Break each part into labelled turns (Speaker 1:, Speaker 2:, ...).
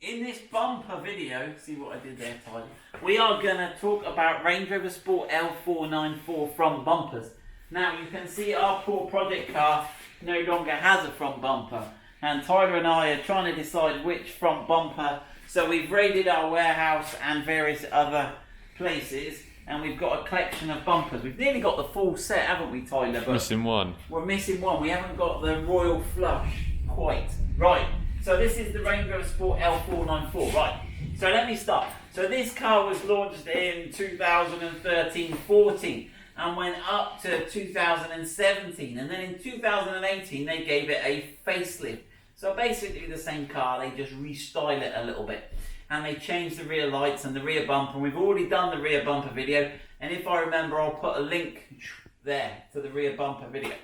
Speaker 1: In this bumper video, see what I did there, Tyler? We are going to talk about Range Rover Sport L494 front bumpers. Now, you can see our poor project car no longer has a front bumper. And Tyler and I are trying to decide which front bumper. So we've raided our warehouse and various other places. And we've got a collection of bumpers. We've nearly got the full set, haven't we, Tyler? But
Speaker 2: missing one.
Speaker 1: We're missing one. We haven't got the Royal Flush quite. Right. So this is the Range Rover Sport L494, right. So let me start. So this car was launched in 2013-14 and went up to 2017. And then in 2018, they gave it a facelift. So basically the same car, they just restyle it a little bit. And they changed the rear lights and the rear bumper. And we've already done the rear bumper video. And if I remember, I'll put a link there to the rear bumper video.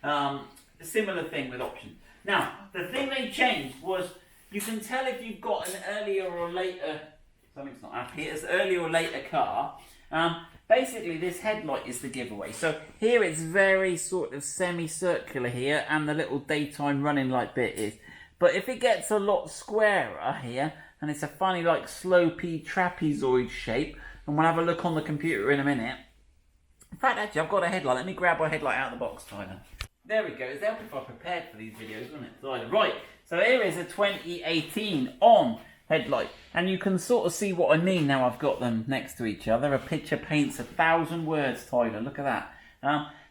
Speaker 1: A similar thing with options. Now, the thing they changed was, you can tell if you've got an earlier or later, something's not happy, it's earlier or later car. Basically, this headlight is the giveaway. So here it's very sort of semicircular here, and the little daytime running light bit is. But if it gets a lot squarer here, and it's a funny like slopey trapezoid shape, and we'll have a look on the computer in a minute. In fact, actually, I've got a headlight. Let me grab my headlight out of the box, Tyler. There we go. It's helpful if I prepared for these videos, wasn't it? Right, so here is a 2018 on headlight. And you can sort of see what I mean now I've got them next to each other. A picture paints 1,000 words, Tyler. Look at that.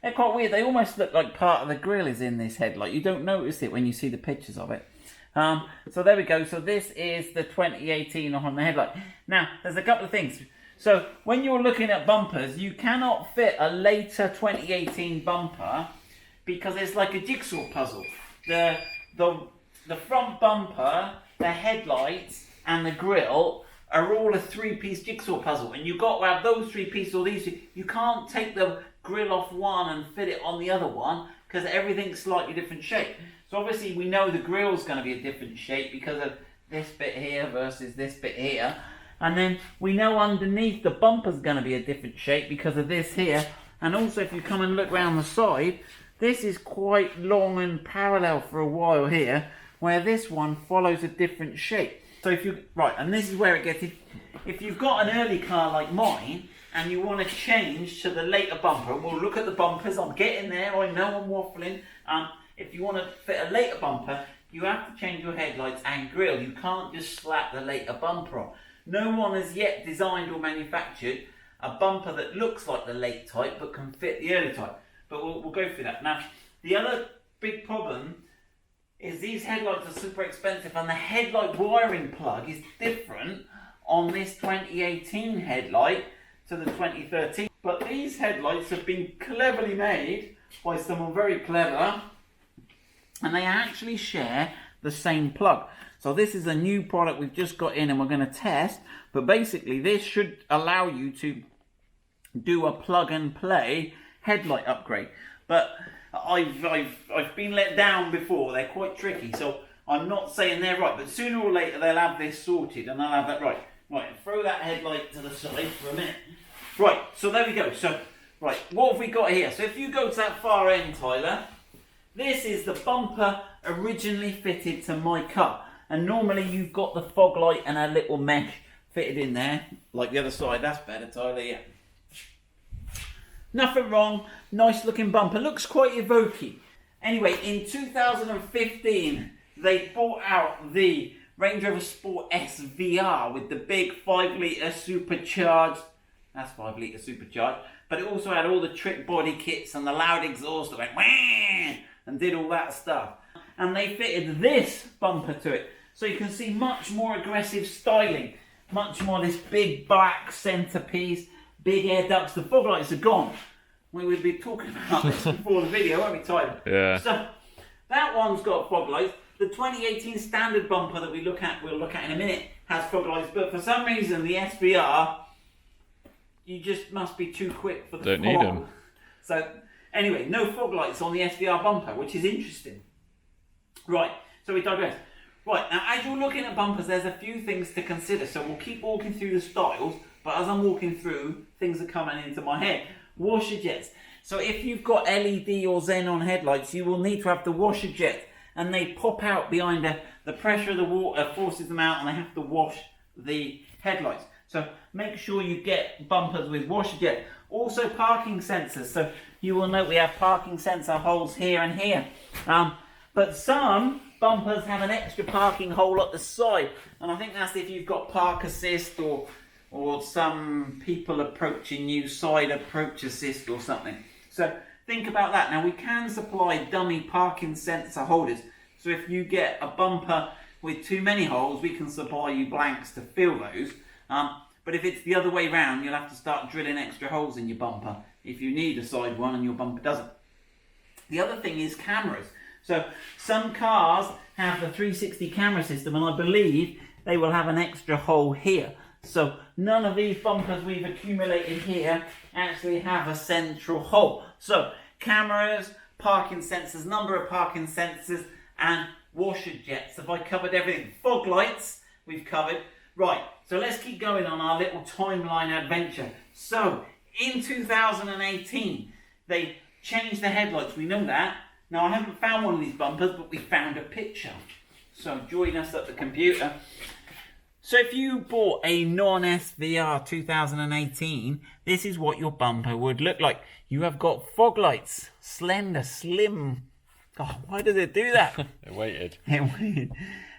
Speaker 1: They're quite weird. They almost look like part of the grille is in this headlight. You don't notice it when you see the pictures of it. So there we go. So this is the 2018 on the headlight. Now, there's a couple of things. So when you're looking at bumpers, you cannot fit a later 2018 bumper because it's like a jigsaw puzzle. The front bumper, the headlights, and the grille are all a three-piece jigsaw puzzle, and you've got to have those three pieces or these. You can't take the grille off one and fit it on the other one because everything's slightly different shape. So obviously we know the grille's going to be a different shape because of this bit here versus this bit here, and then we know underneath the bumper's going to be a different shape because of this here. And also, if you come and look round the side, this is quite long and parallel for a while here, where this one follows a different shape. So if you, right, and this is where it gets, if you've got an early car like mine, and you want to change to the later bumper, we'll look at the bumpers, I'm getting there, I know I'm waffling. If you want to fit a later bumper, you have to change your headlights and grille. You can't just slap the later bumper on. No one has yet designed or manufactured a bumper that looks like the late type, but can fit the early type. But we'll go through that. Now, the other big problem is these headlights are super expensive, and the headlight wiring plug is different on this 2018 headlight to the 2013. But these headlights have been cleverly made by someone very clever, and they actually share the same plug. So this is a new product we've just got in and we're going to test, but basically this should allow you to do a plug and play headlight upgrade. But I've been let down before. They're quite tricky, so I'm not saying they're right, but sooner or later they'll have this sorted and they'll have that right. Right, throw that headlight to the side for a minute. Right, so there we go. So, right, what have we got here? So if you go to that far end, Tyler, this is the bumper originally fitted to my car. And normally you've got the fog light and a little mesh fitted in there, like the other side. That's better, Tyler, yeah. Nothing wrong, nice looking bumper, looks quite evoking. Anyway, in 2015, they brought out the Range Rover Sport SVR with the big 5 litre supercharged, that's 5 litre supercharged, but it also had all the trick body kits and the loud exhaust that went wah and did all that stuff. And they fitted this bumper to it, so you can see much more aggressive styling, much more this big black centerpiece, big air ducts. The fog lights are gone. We would be talking about this before the video, won't we, Tyler?
Speaker 2: Yeah.
Speaker 1: So that one's got fog lights. The 2018 standard bumper that we'll look at in a minute has fog lights, but for some reason the SVR, you just must be too quick for the
Speaker 2: Don't
Speaker 1: fog.
Speaker 2: need them.
Speaker 1: So anyway, no fog lights on the SVR bumper, which is interesting. Right, so we digress. Right, now as you're looking at bumpers, there's a few things to consider. So we'll keep walking through the styles, but as I'm walking through, things are coming into my head. Washer jets. So if you've got LED or xenon headlights, you will need to have the washer jet and they pop out behind the pressure of the water forces them out, and they have to wash the headlights. So make sure you get bumpers with washer jet. Also parking sensors. So you will note we have parking sensor holes here and here. But some bumpers have an extra parking hole at the side, and I think that's if you've got park assist or some people approaching you, side approach assist or something. So think about that. Now we can supply dummy parking sensor holders. So if you get a bumper with too many holes, we can supply you blanks to fill those. But if it's the other way round, you'll have to start drilling extra holes in your bumper if you need a side one and your bumper doesn't. The other thing is cameras. So some cars have the 360 camera system, and I believe they will have an extra hole here. So none of these bumpers we've accumulated here actually have a central hole. So cameras, parking sensors, number of parking sensors, and washer jets. Have I covered everything? Fog lights we've covered. Right, so let's keep going on our little timeline adventure. So in 2018 they changed the headlights, we know that. Now I haven't found one of these bumpers, but we found a picture. So join us at the computer. So if you bought a non-SVR 2018, this is what your bumper would look like. You have got fog lights, slender, slim. God, why does it do that?
Speaker 2: It waited.
Speaker 1: It waited.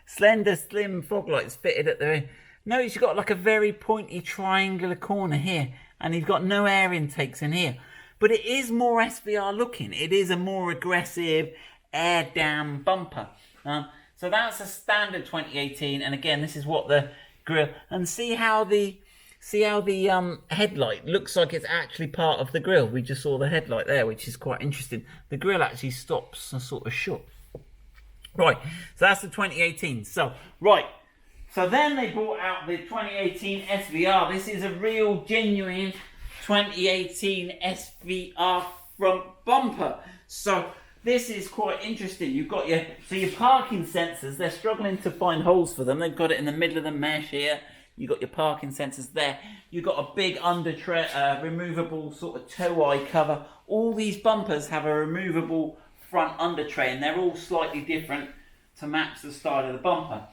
Speaker 1: Slender, slim fog lights fitted at the... Notice you've got like a very pointy triangular corner here, and you've got no air intakes in here. But it is more SVR looking. It is a more aggressive air dam bumper. So that's a standard 2018, and again, this is what the grille. And see how the headlight looks like it's actually part of the grille. We just saw the headlight there, which is quite interesting. The grille actually stops and sort of shut. Right, so that's the 2018. So then they brought out the 2018 SVR. This is a real genuine 2018 SVR front bumper. So this is quite interesting. You've got your parking sensors. They're struggling to find holes for them. They've got it in the middle of the mesh here. You've got your parking sensors there. You've got a big removable sort of tow eye cover. All these bumpers have a removable front under tray, and they're all slightly different to match the style of the bumper.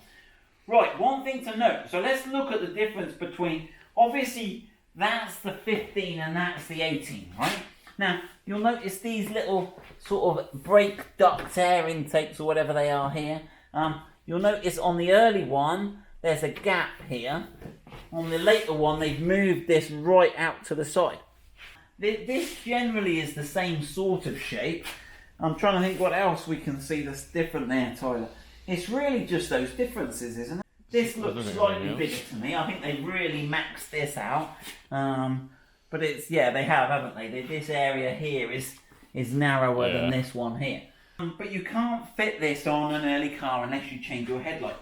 Speaker 1: Right, one thing to note. So let's look at the difference between, obviously that's the 15 and that's the 18, right? Now, you'll notice these little sort of brake duct air intakes or whatever they are here. You'll notice on the early one, there's a gap here. On the later one, they've moved this right out to the side. This generally is the same sort of shape. I'm trying to think what else we can see that's different there, Tyler. It's really just those differences, isn't it? This looks slightly bigger to me. I think they've really maxed this out. But it's, yeah, they have, haven't they? This area here is narrower than this one here. But you can't fit this on an early car unless you change your headlight.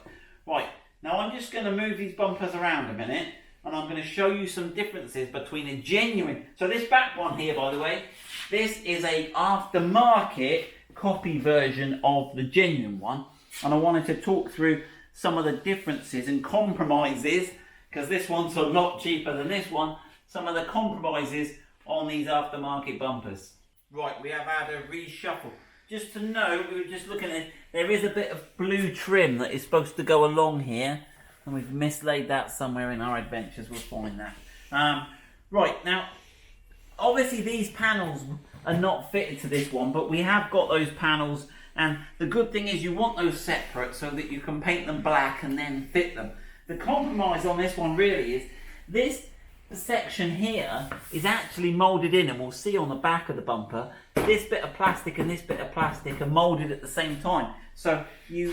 Speaker 1: Right, now I'm just going to move these bumpers around a minute, and I'm going to show you some differences between a genuine... So this back one here, by the way, this is a aftermarket copy version of the genuine one. And I wanted to talk through some of the differences and compromises, because this one's a lot cheaper than this one, some of the compromises on these aftermarket bumpers. Right, we have had a reshuffle. Just to know, we were just looking at, there is a bit of blue trim that is supposed to go along here, and we've mislaid that somewhere in our adventures. We'll find that. Right, now, obviously these panels are not fitted to this one, but we have got those panels, and the good thing is you want those separate so that you can paint them black and then fit them. The compromise on this one really is this section here is actually moulded in, and we'll see on the back of the bumper, this bit of plastic and this bit of plastic are moulded at the same time. So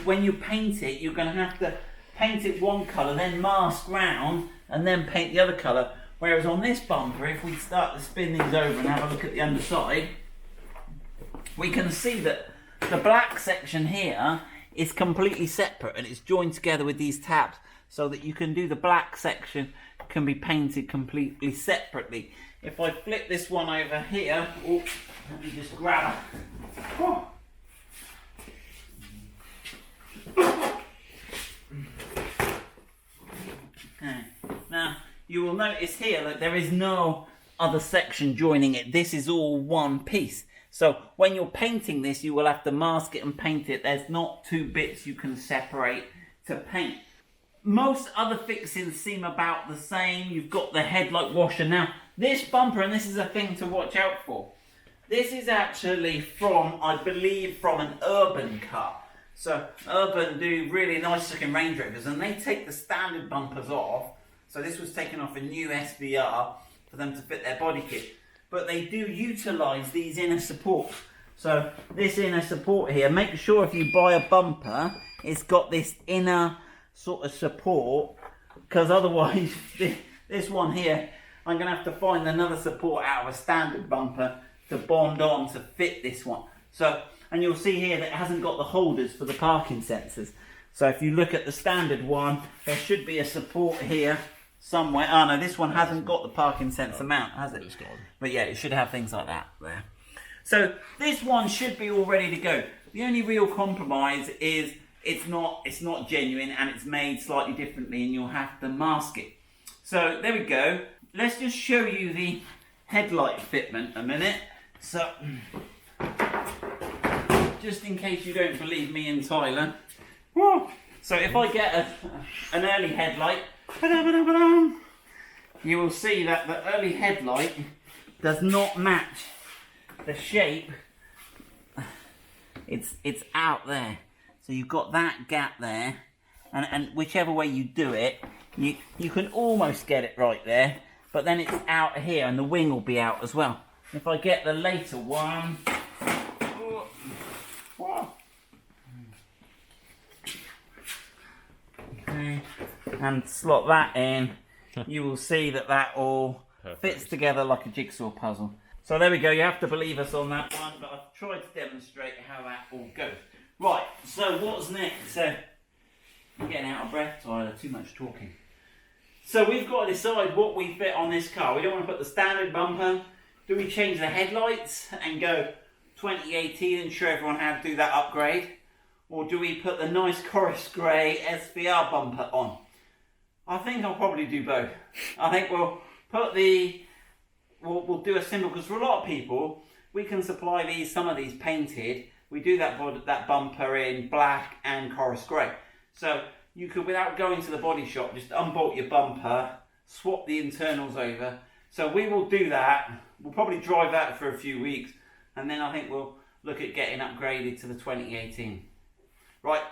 Speaker 1: when you paint it, you're going to have to paint it one colour, then mask round, and then paint the other colour. Whereas on this bumper, if we start to spin these over and have a look at the underside, we can see that the black section here is completely separate, and it's joined together with these tabs so that you can do the black section can be painted completely separately. If I flip this one over here, let me just grab it. Okay. Now you will notice here that there is no other section joining it. This is all one piece. So when you're painting this, you will have to mask it and paint it. There's not two bits you can separate to paint. Most other fixings seem about the same. You've got the headlight washer. Now, this bumper, and this is a thing to watch out for, this is actually from, I believe, from an Urban car. So Urban do really nice looking Range Rovers, and they take the standard bumpers off. So this was taken off a new SVR for them to fit their body kit. But they do utilise these inner supports. So this inner support here, make sure if you buy a bumper, it's got this inner sort of support, because otherwise this one here, I'm going to have to find another support out of a standard bumper to bond on to fit this one. So, and you'll see here that it hasn't got the holders for the parking sensors. So if you look at the standard one, there should be a support here somewhere. Oh no, this one hasn't got the parking sensor mount, has it?
Speaker 2: It's gone.
Speaker 1: But yeah, it should have things like that there. So this one should be all ready to go. The only real compromise is it's not genuine, and it's made slightly differently, and you'll have to mask it. So there we go. Let's just show you the headlight fitment a minute. So just in case you don't believe me and Tyler. So if I get an early headlight, you will see that the early headlight does not match the shape. It's out there. So you've got that gap there, and whichever way you do it, you can almost get it right there, but then it's out here and the wing will be out as well. If I get the later one, okay, and slot that in, you will see that that all fits together like a jigsaw puzzle. So there we go, you have to believe us on that one, but I've tried to demonstrate how that all goes. Right, so what's next? So, I'm getting out of breath, Tyler, too much talking. So we've got to decide what we fit on this car. We don't want to put the standard bumper. Do we change the headlights and go 2018 and show everyone how to do that upgrade? Or do we put the nice Chorus Grey SVR bumper on? I think I'll probably do both. I think we'll put we'll do a symbol, because for a lot of people, we can supply some of these painted. We do that bumper in black and Chorus Grey. So you could, without going to the body shop, just unbolt your bumper, swap the internals over. So we will do that. We'll probably drive that for a few weeks, and then I think we'll look at getting upgraded to the 2018. Right,